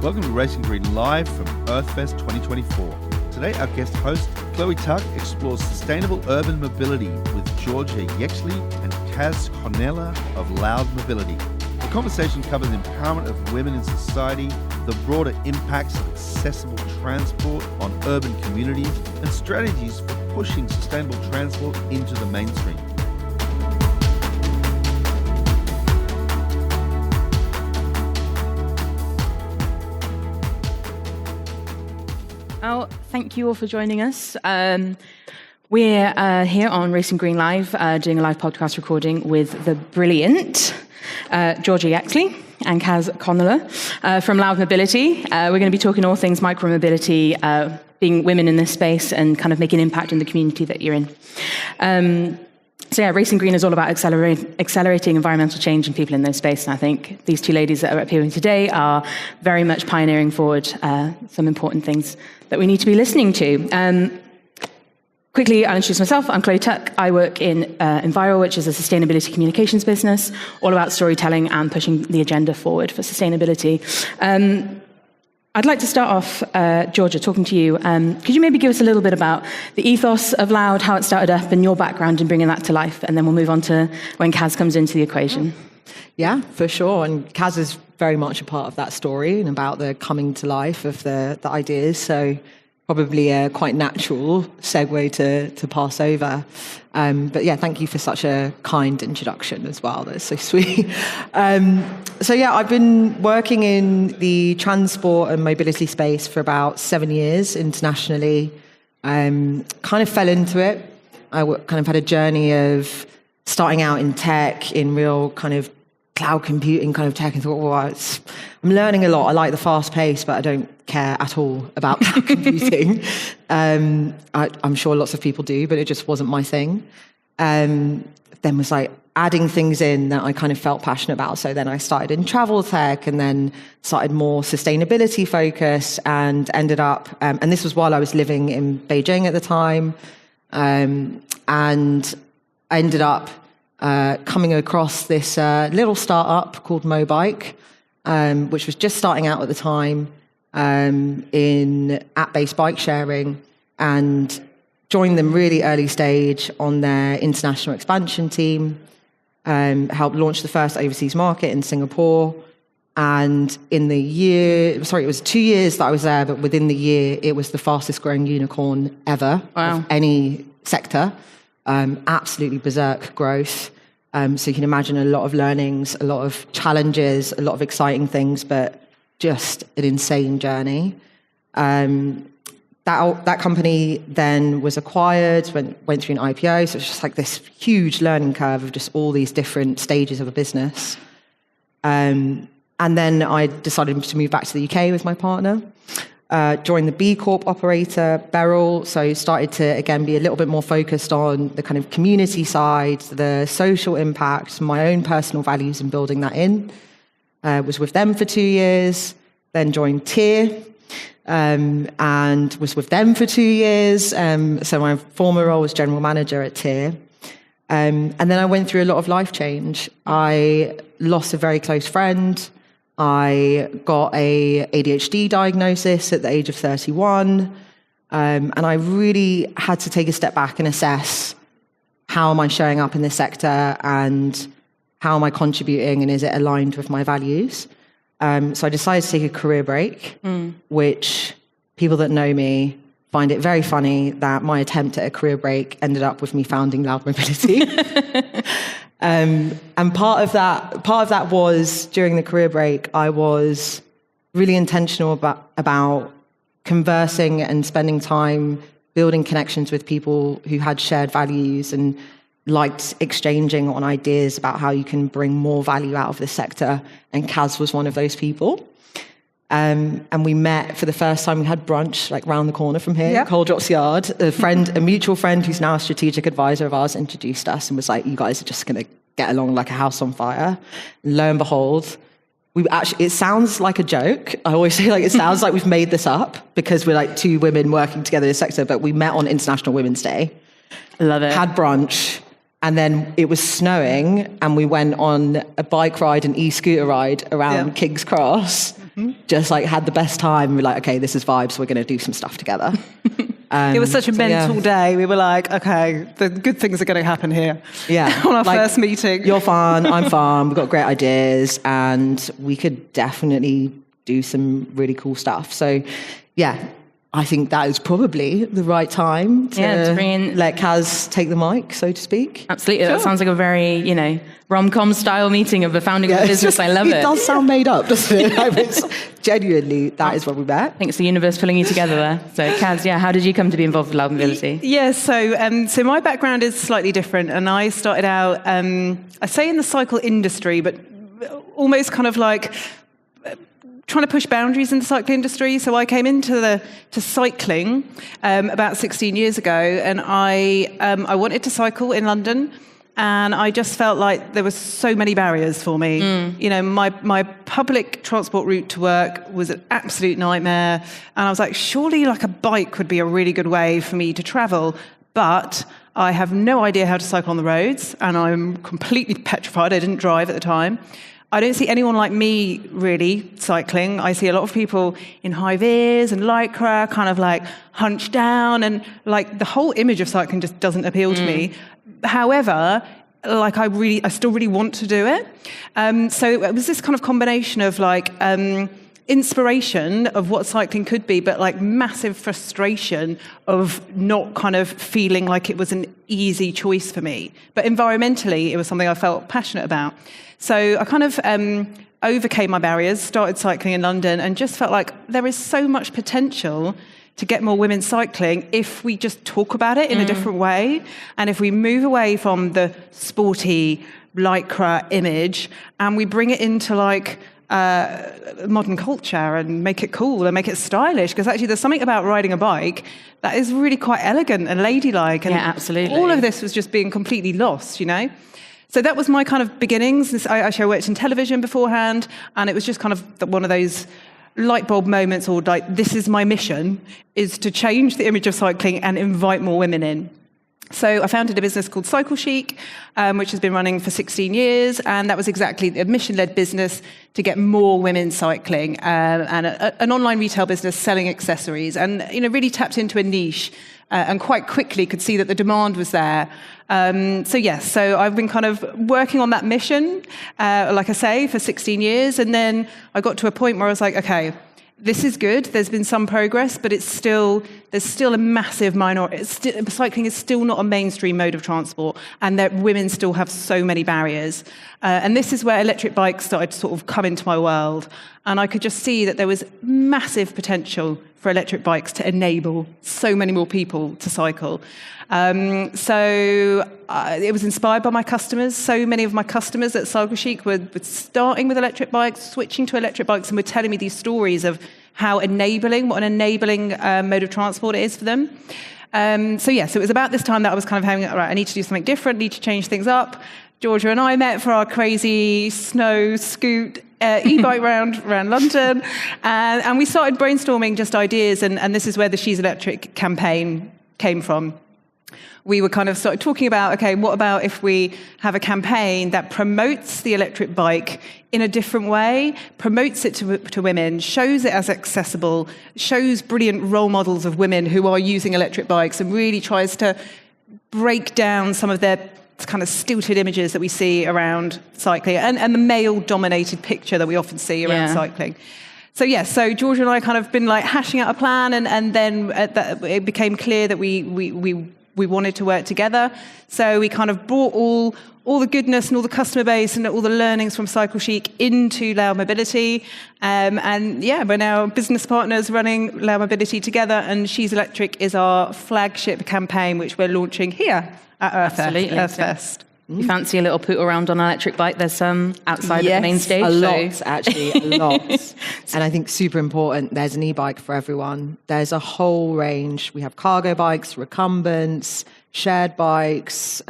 Welcome to Racing Green Live from Earthfest 2024. Today, our guest host, Chloe Tuck, explores sustainable urban mobility with Georgia Yexley and Caz Conneller of Loud Mobility. The conversation covers empowerment of women in society, the broader impacts of accessible transport on urban communities, and strategies for pushing sustainable transport into the mainstream. Well, thank you all for joining us. We're here on Racing Green Live, doing a live podcast recording with the brilliant Georgia Yexley and Caz Conneller from Loud Mobility. We're going to be talking all things micromobility, being women in this space and kind of making an impact in the community that you're in. So yeah, Racing Green is all about accelerating environmental change in people in those space. And I think these two ladies that are appearing today are very much pioneering forward some important things that we need to be listening to. Quickly, I'll introduce myself. I'm Chloe Tuck. I work in Enviro, which is a sustainability communications business, all about storytelling and pushing the agenda forward for sustainability. I'd like to start off, Georgia, talking to you. Could you maybe give us a little bit about the ethos of Loud, how it started up, and your background in bringing that to life? And then we'll move on to when Caz comes into the equation. Yeah, for sure. And Caz is very much a part of that story and about the coming to life of the ideas. So probably a quite natural segue to pass over. But yeah, thank you for such a kind introduction as well. That's so sweet. So yeah, I've been working in the transport and mobility space for about 7 years internationally. Kind of fell into it. I kind of had a journey of starting out in tech, in real kind of cloud computing kind of tech, and thought, well, I'm learning a lot. I like the fast pace, but I don't care at all about cloud computing. I'm sure lots of people do, but it just wasn't my thing. Then was like adding things in that I kind of felt passionate about. So then I started in travel tech and then started more sustainability focus and ended up, and this was while I was living in Beijing at the time, and I ended up coming across this little startup called Mobike, which was just starting out at the time in app-based bike sharing, and joined them really early stage on their international expansion team, helped launch the first overseas market in Singapore. And in the year, it was 2 years that I was there, but within the year, it was the fastest growing unicorn ever of any sector. Absolutely berserk growth. So you can imagine a lot of learnings, a lot of challenges, a lot of exciting things, but just an insane journey. That company then was acquired, went through an IPO, so it's just like this huge learning curve of just all these different stages of a business. And then I decided to move back to the UK with my partner. Joined the B Corp operator, Beryl, so started to, again, be a little bit more focused on the kind of community side, the social impact, my own personal values and building that in. Was with them for 2 years, then joined Tier, and was with them for 2 years. So my former role was general manager at Tier. And then I went through a lot of life change. I lost a very close friend. I got a ADHD diagnosis at the age of 31, and I really had to take a step back and assess, how am I showing up in this sector and how am I contributing and is it aligned with my values? So I decided to take a career break, which people that know me find it very funny that my attempt at a career break ended up with me founding Loud Mobility. And part of that was, during the career break, I was really intentional about conversing and spending time building connections with people who had shared values and liked exchanging on ideas about how you can bring more value out of this sector. And Caz was one of those people. And we met for the first time. We had brunch like round the corner from here, Coal Drops Yard. A mutual friend who's now a strategic advisor of ours introduced us and was like, you guys are just going to get along like a house on fire. And lo and behold, it sounds like a joke. I always say it sounds like we've made this up because we're like two women working together in this sector, but we met on International Women's Day. Love it. Had brunch. And then it was snowing and we went on a bike ride and e-scooter ride around King's Cross. just like had the best time. We're like, okay, this is vibes. We're going to do some stuff together. It was such a mental day. We were like, okay, the good things are going to happen here. Yeah. On our first meeting. You're fun, I'm fun, we've got great ideas, and we could definitely do some really cool stuff. So, yeah, I think that is probably the right time to bring in, let Caz take the mic, so to speak. Absolutely. That sounds like a very, rom-com style meeting of the founding of a business. I love it. It does sound made up, doesn't it? I mean, genuinely, that is what we met. I think it's the universe pulling you together there. So, Caz, how did you come to be involved with Loud Mobility? Yeah, so my background is slightly different, and I started out, I say in the cycle industry, but almost kind of like trying to push boundaries in the cycling industry. So I came into cycling about 16 years ago, and I wanted to cycle in London, and I just felt like there were so many barriers for me. My public transport route to work was an absolute nightmare, and I was like, surely like a bike would be a really good way for me to travel, but I have no idea how to cycle on the roads, and I'm completely petrified. I didn't drive at the time. I don't see anyone like me really cycling. I see a lot of people in high vis and lycra, kind of like hunched down, and like the whole image of cycling just doesn't appeal to me. However, like I still really want to do it. So it was this kind of combination of like inspiration of what cycling could be, but like massive frustration of not kind of feeling like it was an easy choice for me. But environmentally, it was something I felt passionate about. So I kind of overcame my barriers, started cycling in London, and just felt like there is so much potential to get more women cycling if we just talk about it in a different way, and if we move away from the sporty lycra image and we bring it into like modern culture and make it cool and make it stylish, because actually there's something about riding a bike that is really quite elegant and ladylike, and absolutely. All of this was just being completely lost, So that was my kind of beginnings. I worked in television beforehand, and it was just kind of one of those light bulb moments, or like, this is my mission, is to change the image of cycling and invite more women in. So I founded a business called Cycle Chic, which has been running for 16 years, and that was exactly a mission-led business to get more women cycling, and an online retail business selling accessories, and really tapped into a niche, and quite quickly could see that the demand was there. So I've been kind of working on that mission, like I say, for 16 years, and then I got to a point where I was like, okay, this is good. There's been some progress, but there's still a massive minority. Cycling is still not a mainstream mode of transport, and that women still have so many barriers. And this is where electric bikes started to sort of come into my world, and I could just see that there was massive potential for electric bikes to enable so many more people to cycle. It was inspired by my customers. So many of my customers at Cycle Chic were starting with electric bikes, switching to electric bikes, and were telling me these stories of what an enabling mode of transport it is for them. So it was about this time that I was kind of having, right, I need to do something different, need to change things up. Georgia and I met for our crazy snow scoot e-bike round London, and we started brainstorming just ideas, and this is where the She's Electric campaign came from. We were kind of started talking about, okay, what about if we have a campaign that promotes the electric bike in a different way, promotes it to women, shows it as accessible, shows brilliant role models of women who are using electric bikes, and really tries to break down some of their kind of stilted images that we see around cycling, and the male-dominated picture that we often see around cycling. So Georgia and I kind of been like hashing out a plan, and then it became clear that we wanted to work together. So we kind of brought all the goodness and all the customer base and all the learnings from Cycle Chic into Loud Mobility. We're now business partners running Loud Mobility together, and She's Electric is our flagship campaign, which we're launching here at Earthfest. You fancy a little poot around on an electric bike? There's some outside of the main stage. A lot. And I think super important, there's an e-bike for everyone. There's a whole range. We have cargo bikes, recumbents, shared bikes,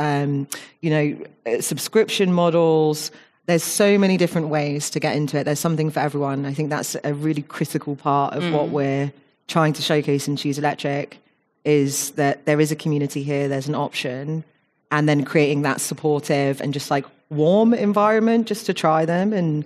subscription models. There's so many different ways to get into it. There's something for everyone. I think that's a really critical part of what we're trying to showcase in She's Electric, is that there is a community here, there's an option, and then creating that supportive and just like warm environment just to try them and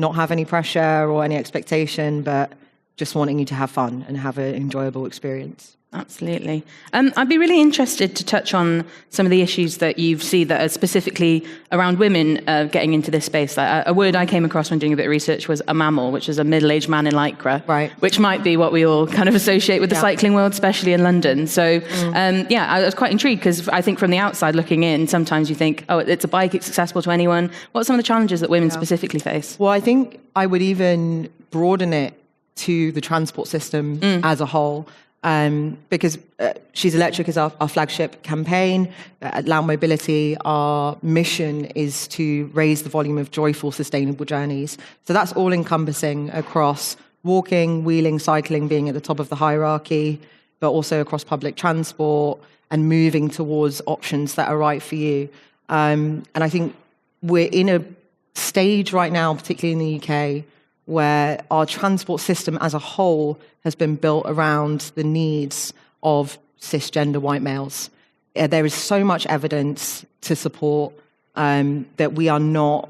not have any pressure or any expectation, but just wanting you to have fun and have an enjoyable experience. Absolutely. I'd be really interested to touch on some of the issues that you see that are specifically around women getting into this space. Like, a word I came across when doing a bit of research was a mammal, which is a middle-aged man in lycra, right, which might be what we all kind of associate with the cycling world, especially in London. So, I was quite intrigued because I think from the outside looking in, sometimes you think, oh, it's a bike, it's accessible to anyone. What are some of the challenges that women specifically face? Well, I think I would even broaden it to the transport system as a whole. Because She's Electric is our flagship campaign. At Loud Mobility, our mission is to raise the volume of joyful, sustainable journeys. So that's all encompassing across walking, wheeling, cycling being at the top of the hierarchy, but also across public transport and moving towards options that are right for you. And I think we're in a stage right now, particularly in the UK, where our transport system as a whole has been built around the needs of cisgender white males. There is so much evidence to support that we are not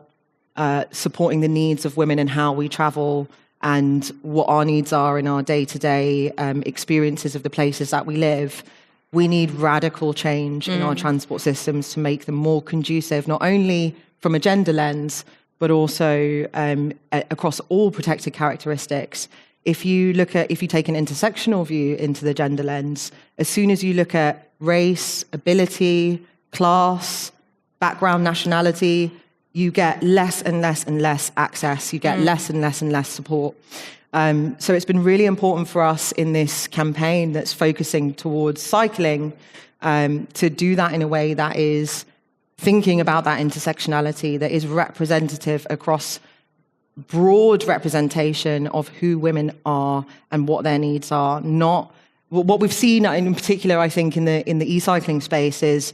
supporting the needs of women and how we travel and what our needs are in our day-to-day experiences of the places that we live. We need radical change in our transport systems to make them more conducive, not only from a gender lens, but also across all protected characteristics. If you take an intersectional view into the gender lens, as soon as you look at race, ability, class, background, nationality, you get less and less and less access. You get less and less and less support. So it's been really important for us in this campaign that's focusing towards cycling to do that in a way that is thinking about that intersectionality, that is representative across broad representation of who women are and what their needs are. Not what we've seen in particular, I think, in the e-cycling space is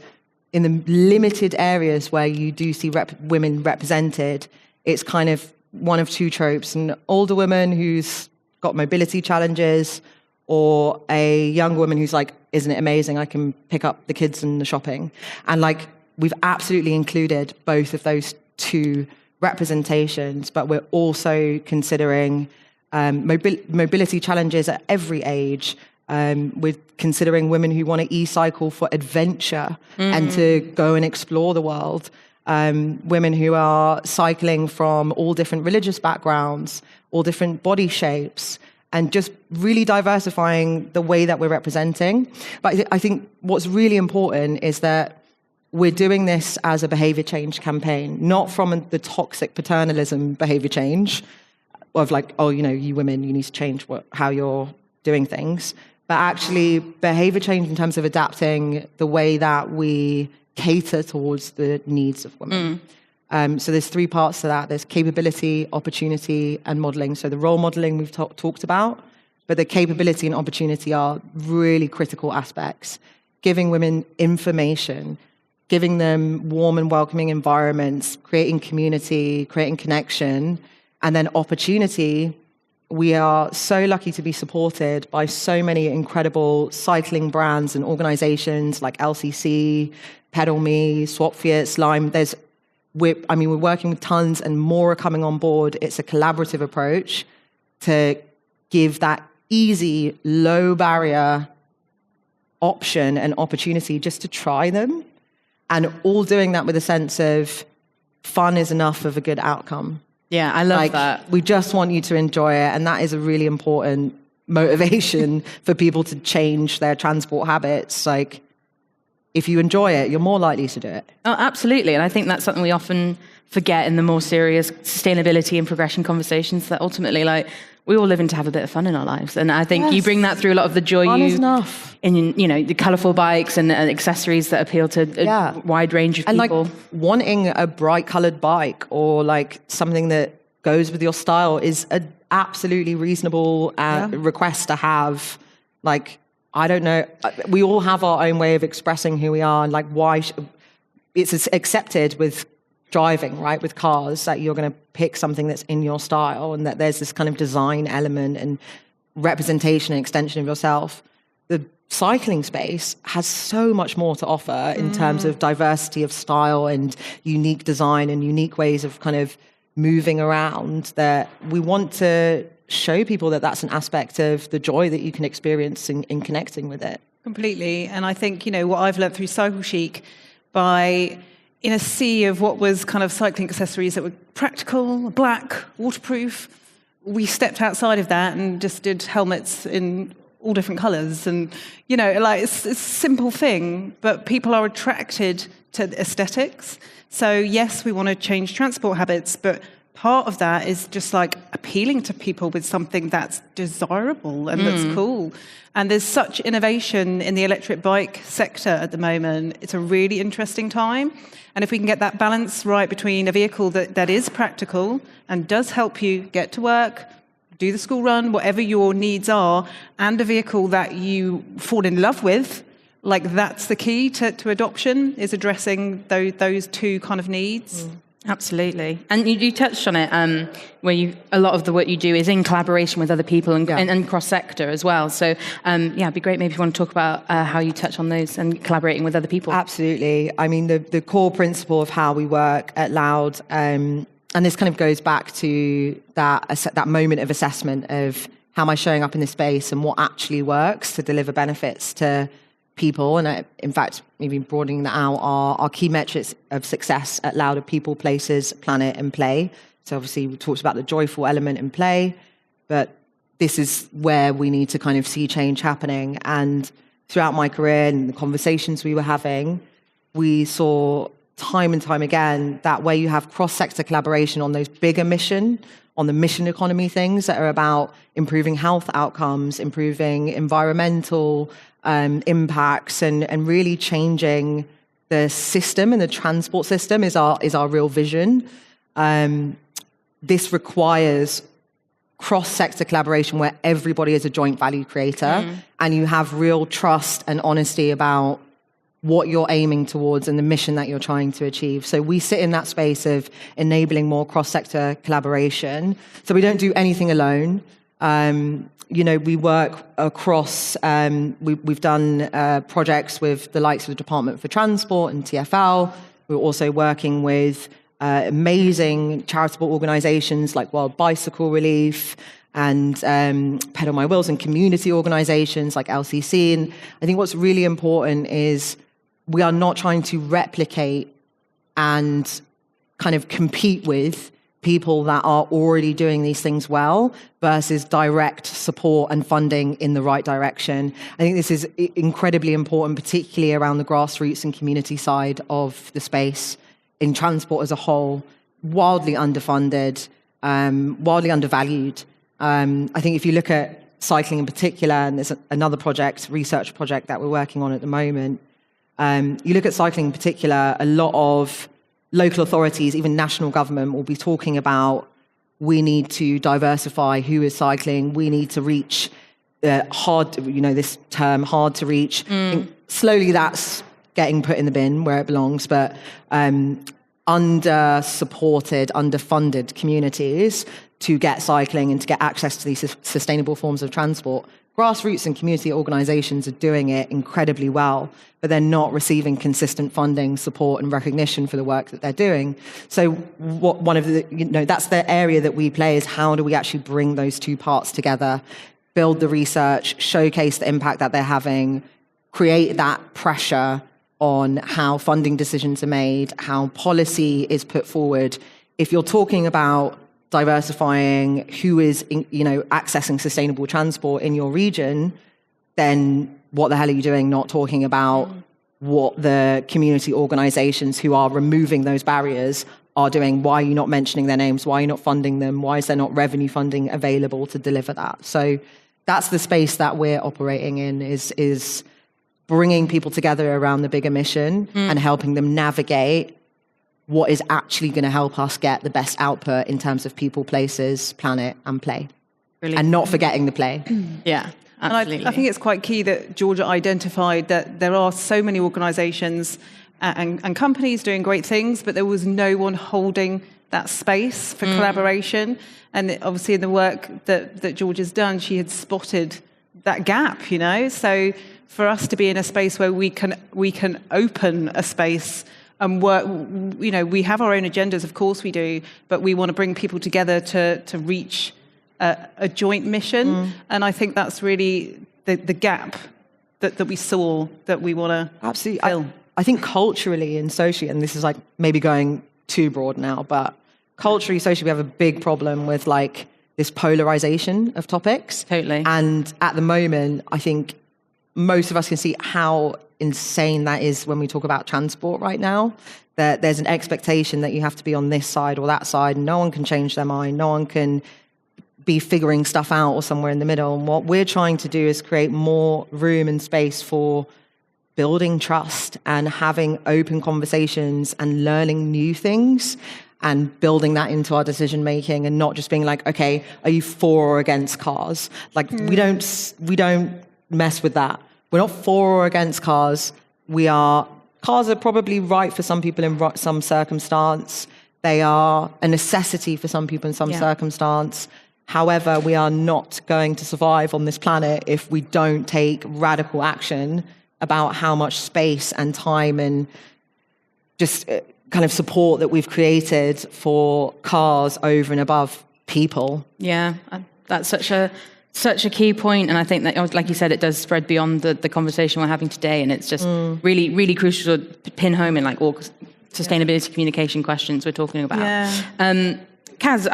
in the limited areas where you do see women represented, it's kind of one of two tropes: an older woman who's got mobility challenges, or a young woman who's like, "Isn't it amazing? I can pick up the kids and the shopping." And like, we've absolutely included both of those two representations, but we're also considering mobility challenges at every age. We're considering women who want to e-cycle for adventure and to go and explore the world. Women who are cycling from all different religious backgrounds, all different body shapes, and just really diversifying the way that we're representing. But I think what's really important is that we're doing this as a behavior change campaign, not from the toxic paternalism behavior change of like, oh, you women, you need to change how you're doing things, but actually behavior change in terms of adapting the way that we cater towards the needs of women. So there's three parts to that. There's capability, opportunity, and modeling. So the role modeling we've talked about, but the capability and opportunity are really critical aspects. Giving women information, giving them warm and welcoming environments, creating community, creating connection, and then opportunity. We are so lucky to be supported by so many incredible cycling brands and organizations like LCC, Pedal Me, Swap Fiat, Lime. We're working with tons and more are coming on board. It's a collaborative approach to give that easy, low barrier option and opportunity just to try them. And all doing that with a sense of fun is enough of a good outcome. Yeah, I love that. We just want you to enjoy it. And that is a really important motivation for people to change their transport habits. Like, if you enjoy it, you're more likely to do it. Oh, absolutely. And I think that's something we often forget in the more serious sustainability and progression conversations, that ultimately, like, we all live in to have a bit of fun in our lives. And I think you bring that through a lot of the joy fun is enough. In, the colourful bikes and accessories that appeal to a wide range of people. And like, wanting a bright coloured bike or like something that goes with your style is an absolutely reasonable request to have. Like, I don't know, we all have our own way of expressing who we are, and like why it's accepted with driving, right, with cars, that you're going to pick something that's in your style and that there's this kind of design element and representation and extension of yourself. The cycling space has so much more to offer in terms of diversity of style and unique design and unique ways of kind of moving around, that we want to show people that that's an aspect of the joy that you can experience in connecting with it. Completely. And I think, what I've learned through Cycle Chic, by in a sea of what was kind of cycling accessories that were practical, black, waterproof, we stepped outside of that and just did helmets in all different colours. And, it's a simple thing, but people are attracted to aesthetics. So, yes, we want to change transport habits, but part of that is just like appealing to people with something that's desirable and that's cool. And there's such innovation in the electric bike sector at the moment. It's a really interesting time. And if we can get that balance right between a vehicle that is practical and does help you get to work, do the school run, whatever your needs are, and a vehicle that you fall in love with, like that's the key to adoption, is addressing those two kind of needs. Absolutely. And you touched on it, where a lot of the work you do is in collaboration with other people and cross-sector as well. So, it'd be great maybe if you want to talk about how you touch on those and collaborating with other people. Absolutely. I mean, the core principle of how we work at Loud, and this kind of goes back to that moment of assessment of how am I showing up in this space and what actually works to deliver benefits to people. And in fact, maybe broadening that out, our key metrics of success at Loud are people, places, planet, and play. So obviously we talked about the joyful element in play, but this is where we need to kind of see change happening. And throughout my career and the conversations we were having, we saw time and time again that where you have cross-sector collaboration on those bigger on the mission economy things that are about improving health outcomes, improving environmental impacts, and really changing the system and the transport system is our real vision. This requires cross-sector collaboration where everybody is a joint value creator and you have real trust and honesty about what you're aiming towards and the mission that you're trying to achieve. So we sit in that space of enabling more cross-sector collaboration. So we don't do anything alone. We work across, we've done projects with the likes of the Department for Transport and TfL. We're also working with amazing charitable organizations like World Bicycle Relief and Pedal My Wheels, and community organizations like LCC. And I think what's really important is we are not trying to replicate and kind of compete with people that are already doing these things well versus direct support and funding in the right direction. I think this is incredibly important, particularly around the grassroots and community side of the space. In transport as a whole, wildly underfunded, wildly undervalued. I think if you look at cycling in particular, and there's another research project that we're working on at the moment, you look at cycling in particular, a lot of local authorities, even national government, will be talking about we need to diversify who is cycling, we need to reach this term, hard to reach. Slowly that's getting put in the bin where it belongs, but under-supported, underfunded communities to get cycling and to get access to these sustainable forms of transport. Grassroots and community organizations are doing it incredibly well, but they're not receiving consistent funding, support, and recognition for the work that they're doing. So that's the area that we play, is how do we actually bring those two parts together, build the research, showcase the impact that they're having, create that pressure on how funding decisions are made, how policy is put forward. If you're talking about diversifying who is accessing sustainable transport in your region, then what the hell are you doing not talking about what the community organizations who are removing those barriers are doing? Why are you not mentioning their names? Why are you not funding them? Why is there not revenue funding available to deliver that? So that's the space that we're operating in, is bringing people together around the bigger mission and helping them navigate what is actually going to help us get the best output in terms of people, places, planet, and play. Brilliant. And not forgetting the play. Yeah, absolutely. And I think it's quite key that Georgia identified that there are so many organisations and companies doing great things, but there was no one holding that space for collaboration. And obviously in the work that Georgia's done, she had spotted that gap, So for us to be in a space where we can open a space and work. We have our own agendas, of course we do, but we want to bring people together to reach a joint mission. And I think that's really the gap that we saw that we want to absolutely fill. I think culturally and socially, and this is like maybe going too broad now, but culturally, socially, we have a big problem with like this polarization of topics. Totally. And at the moment, I think most of us can see how insane that is when we talk about transport right now. That there's an expectation that you have to be on this side or that side. No one can change their mind. No one can be figuring stuff out or somewhere in the middle. And what we're trying to do is create more room and space for building trust and having open conversations and learning new things and building that into our decision making, and not just being like, okay, are you for or against cars? Like we don't mess with that. We're not for or against cars. Cars are probably right for some people in some circumstance. They are a necessity for some people in some circumstance. However, we are not going to survive on this planet if we don't take radical action about how much space and time and just kind of support that we've created for cars over and above people. Yeah, that's such a key point, and I think that, like you said, it does spread beyond the conversation we're having today, and it's just really, really crucial to pin home in like all sustainability communication questions we're talking about. Yeah. Caz,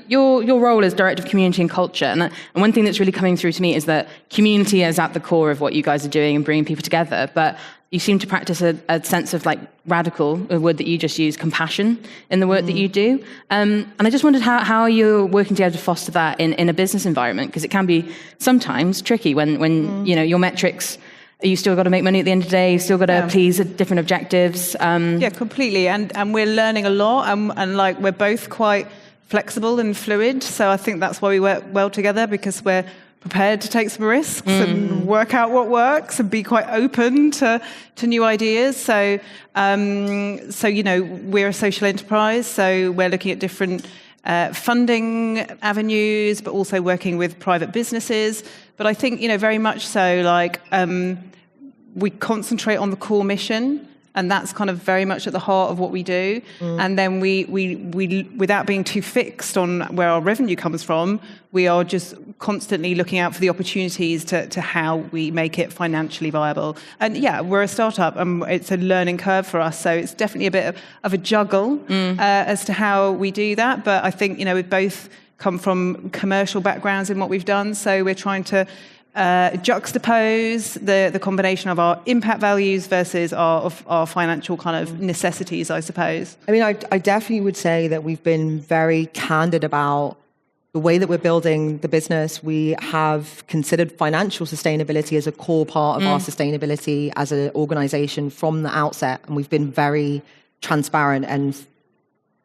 your role as Director of Community and Culture, and one thing that's really coming through to me is that community is at the core of what you guys are doing and bringing people together, but you seem to practice a sense of like radical, a word that you just used, compassion in the work that you do. And I just wondered how you're working together to foster that in a business environment, because it can be sometimes tricky when your metrics, you still got to make money at the end of the day, you still got to please different objectives. Yeah, completely. And we're learning a lot, and like we're both quite flexible and fluid. So I think that's why we work well together, because we're prepared to take some risks and work out what works and be quite open to new ideas. So we're a social enterprise, so we're looking at different funding avenues, but also working with private businesses. But I think, very much so, like we concentrate on the core mission, and that's kind of very much at the heart of what we do. And then we without being too fixed on where our revenue comes from, we are just constantly looking out for the opportunities to how we make it financially viable. And yeah, we're a startup, and it's a learning curve for us. So it's definitely a bit of a juggle as to how we do that. But I think, we've both come from commercial backgrounds in what we've done. So we're trying to juxtapose the combination of our impact values versus our financial kind of necessities, I suppose. I mean, I definitely would say that we've been very candid about the way that we're building the business. We have considered financial sustainability as a core part of our sustainability as an organization from the outset. And we've been very transparent and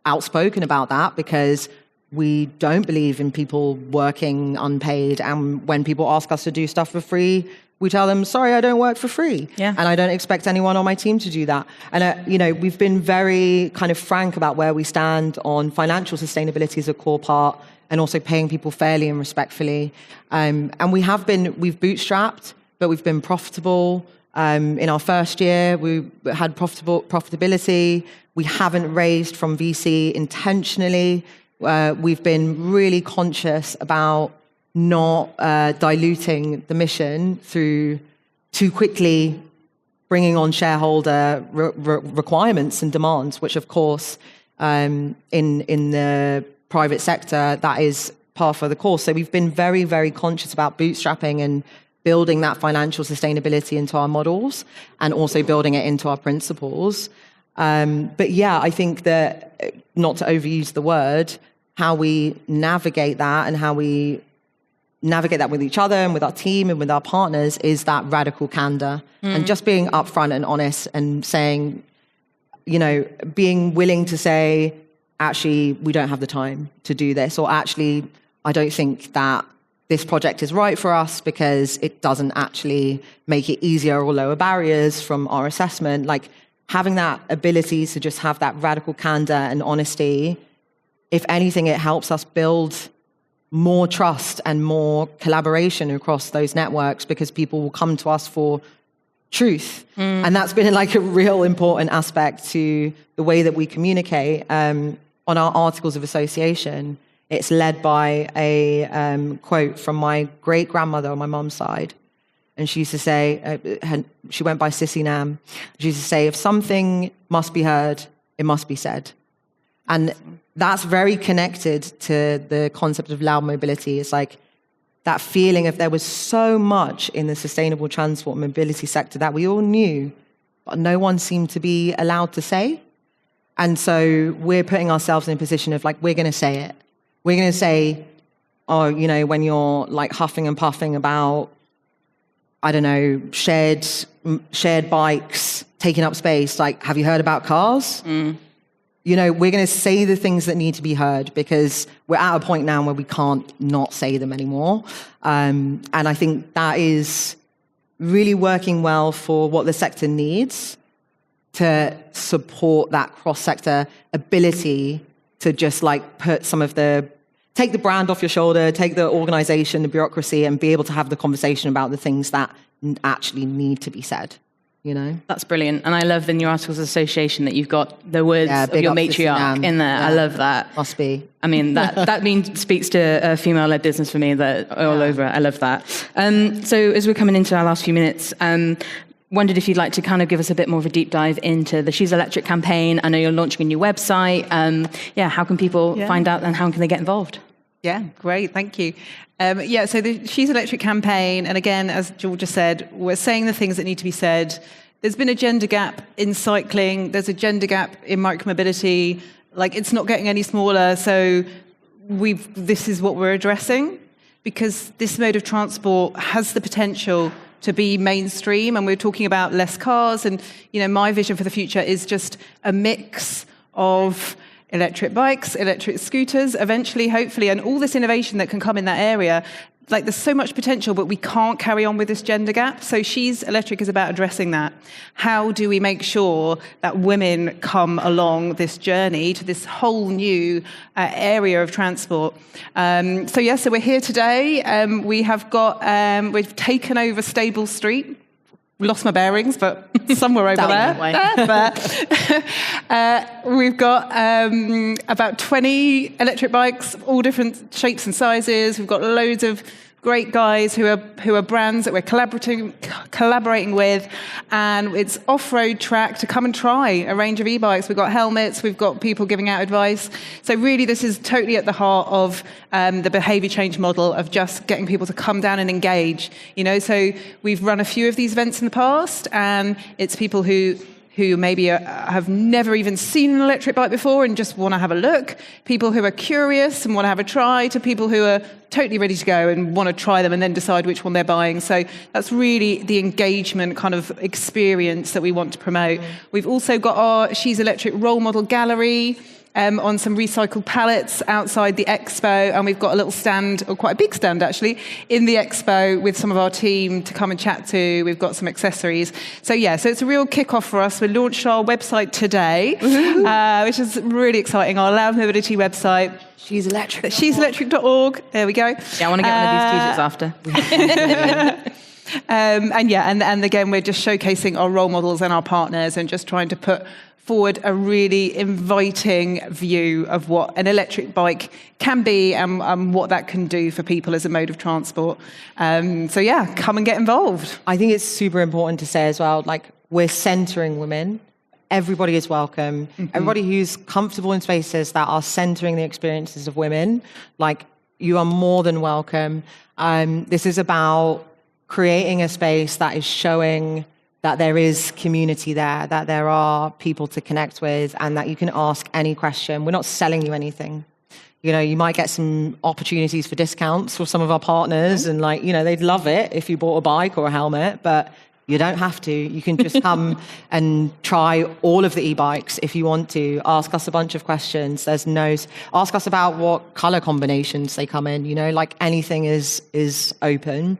outspoken about that, because we don't believe in people working unpaid. And when people ask us to do stuff for free, we tell them, sorry, I don't work for free. Yeah. And I don't expect anyone on my team to do that. And, we've been very kind of frank about where we stand on financial sustainability as a core part, and also paying people fairly and respectfully. And we've bootstrapped, but we've been profitable. In our first year, we had profitability. We haven't raised from VC intentionally. We've been really conscious about not diluting the mission through too quickly bringing on shareholder requirements and demands, which, of course, in the private sector, that is par for the course. So we've been very, very conscious about bootstrapping and building that financial sustainability into our models, and also building it into our principles. But yeah, I think that, not to overuse the word, how we navigate that and how we navigate that with each other and with our team and with our partners is that radical candor and just being upfront and honest and saying, being willing to say, actually, we don't have the time to do this, or actually, I don't think that this project is right for us because it doesn't actually make it easier or lower barriers from our assessment. Like, having that ability to just have that radical candor and honesty, if anything, it helps us build more trust and more collaboration across those networks, because people will come to us for truth. And that's been like a real important aspect to the way that we communicate. On our articles of association, it's led by a quote from my great-grandmother on my mum's side. And she used to say, she went by Sissy Nam. She used to say, if something must be heard, it must be said. And that's very connected to the concept of loud mobility. It's like that feeling of there was so much in the sustainable transport and mobility sector that we all knew, but no one seemed to be allowed to say. And so we're putting ourselves in a position of like, we're going to say it. We're going to say, oh, you know, when you're like huffing and puffing about, I don't know, shared bikes taking up space, like, have you heard about cars? You know, we're going to say the things that need to be heard because we're at a point now where we can't not say them anymore. And I think that is really working well for what the sector needs to support that cross-sector ability to just like put some of take the brand off your shoulder, take the organization, the bureaucracy, and be able to have the conversation about the things that actually need to be said. You know, that's brilliant, and I love in your articles of association that you've got the words of your matriarch in there. I love that. Must be. I mean, that speaks to a female-led business for me. That all over it. I love that. So as we're coming into our last few minutes, wondered if you'd like to kind of give us a bit more of a deep dive into the She's Electric campaign. I know you're launching a new website. How can people find out, and how can they get involved? Yeah, great, thank you. So the She's Electric campaign, and again, as Georgia said, we're saying the things that need to be said. There's been a gender gap in cycling. There's a gender gap in micromobility. Like, it's not getting any smaller. So this is what we're addressing, because this mode of transport has the potential to be mainstream. And we're talking about less cars. And, you know, my vision for the future is just a mix of electric bikes, electric scooters, eventually, hopefully, and all this innovation that can come in that area. Like, there's so much potential, but we can't carry on with this gender gap. So She's Electric is about addressing that. How do we make sure that women come along this journey to this whole new area of transport? So we're here today. We've taken over Stable Street. Lost my bearings, but somewhere over there. We've got about 20 electric bikes, all different shapes and sizes. We've got loads of great guys who are brands that we're collaborating with, and it's off-road track to come and try a range of e-bikes. We've got helmets, we've got people giving out advice. So really, this is totally at the heart of the behaviour change model of just getting people to come down and engage. You know, so we've run a few of these events in the past, and it's people who maybe have never even seen an electric bike before and just want to have a look, people who are curious and want to have a try, to people who are totally ready to go and want to try them and then decide which one they're buying. So that's really the engagement kind of experience that we want to promote. We've also got our She's Electric role model gallery on some recycled pallets outside the expo, and we've got a little stand, or quite a big stand actually, in the expo with some of our team to come and chat to. We've got some accessories. So it's a real kick-off for us. We launched our website today, which is really exciting, our Loud Mobility website. She's Electric. She'selectric.org. There we go. Yeah, I want to get one of these t-shirts after. And again, we're just showcasing our role models and our partners and just trying to put forward a really inviting view of what an electric bike can be and what that can do for people as a mode of transport. Come and get involved. I think it's super important to say as well, like, we're centering women. Everybody is welcome. Everybody who's comfortable in spaces that are centering the experiences of women, like, you are more than welcome. This is about creating a space that is showing that there is community there, that there are people to connect with, and that you can ask any question. We're not selling you anything. You know, you might get some opportunities for discounts for some of our partners, and they'd love it if you bought a bike or a helmet, but you don't have to. You can just come and try all of the e-bikes if you want to. Ask us a bunch of questions. Ask us about what color combinations they come in, anything is open.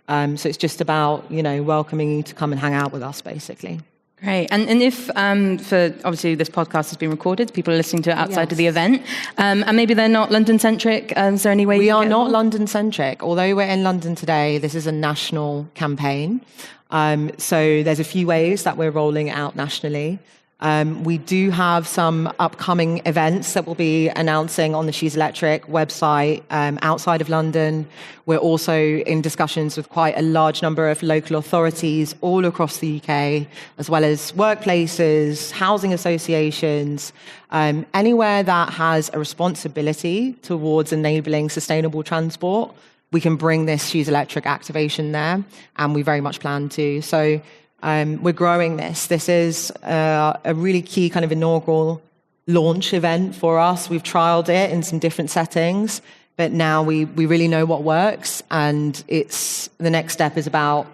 So it's just about, welcoming you to come and hang out with us, basically. Great. And if, for obviously this podcast has been recorded, people are listening to it outside of the event, and maybe they're not London-centric, is there any way We you are get not involved? London-centric. Although we're in London today, this is a national campaign. So there's a few ways that we're rolling it out nationally. We do have some upcoming events that we'll be announcing on the She's Electric website outside of London. We're also in discussions with quite a large number of local authorities all across the UK, as well as workplaces, housing associations, anywhere that has a responsibility towards enabling sustainable transport. We can bring this She's Electric activation there, and we very much plan to. So we're growing this. This is a really key kind of inaugural launch event for us. We've trialed it in some different settings, but now we really know what works, and the next step is about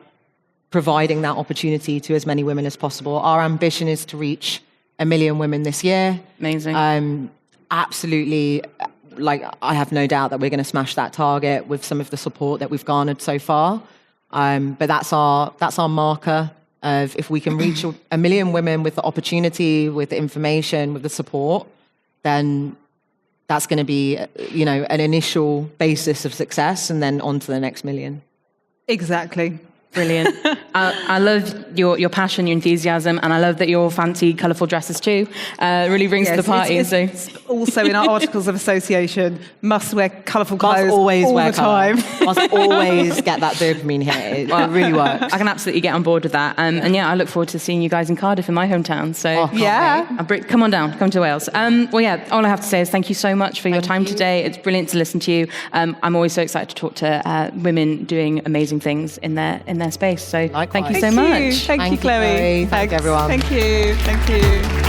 providing that opportunity to as many women as possible. Our ambition is to reach 1 million women this year. Amazing. Absolutely, I have no doubt that we're going to smash that target with some of the support that we've garnered so far. But that's our marker of if we can reach 1 million women with the opportunity, with the information, with the support, then that's going to be, an initial basis of success, and then on to the next million. Exactly. Brilliant. I love your passion, your enthusiasm, and I love that you're all fancy, colourful dresses too. It really brings to the party. It's also in our articles of association, must wear colourful clothes Must always all wear the time. Must always get that dopamine hit. It really works. I can absolutely get on board with that. And I look forward to seeing you guys in Cardiff, in my hometown. So come on down, come to Wales. All I have to say is thank you so much for your time today. It's brilliant to listen to you. I'm always so excited to talk to women doing amazing things in their space. So Likewise. thank you so much. Thank you, Chloe. Thank you, everyone. Thank you.